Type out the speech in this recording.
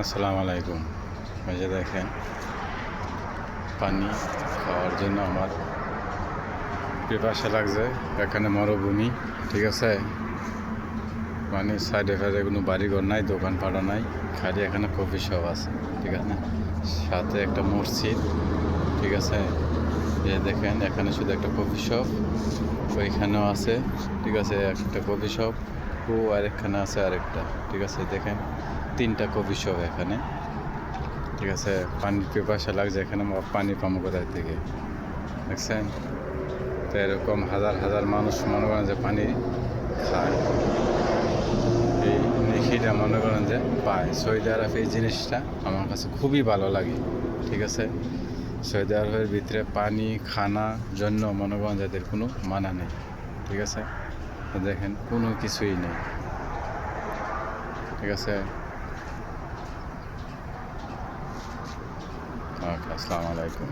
আসসালামু আলাইকুম। এই যে দেখেন, পানি খাওয়ার জন্য আমার পিপাসা লাগছে। এখানে মরুভূমি, ঠিক আছে। মানে সাইডে ফাইডে কোনো বাড়িঘর নাই, দোকানপাটা নাই, খালি এখানে কফি শপ আছে, ঠিক আছে। সাথে একটা মসজিদ, ঠিক আছে। এই দেখেন, এখানে শুধু একটা কফি শপ, ওইখানেও আছে, ঠিক আছে, একটা কফি শপ। ও আরেকখানে আছে আরেকটা, ঠিক আছে। দেখেন, তিনটা কফি শপ এখানে, ঠিক আছে। পানির পিপাসা লাগছে, এখানে পানি পাবো কোথায় থেকে, দেখছেন। তো এরকম হাজার হাজার মানুষ মনে করেন যে পানি খায়, এই নেখিটা মনে করেন যে পায়। সৌদি আরব এই জিনিসটা আমার কাছে খুবই ভালো লাগে, ঠিক আছে। সৌদি আরবের ভিতরে পানি খানা জন্য মনে করেন যাদের কোনো মানা নেই, ঠিক আছে। দেখেন, কোনো কিছুই নেই, ঠিক আছে। আসসালামু আলাইকুম।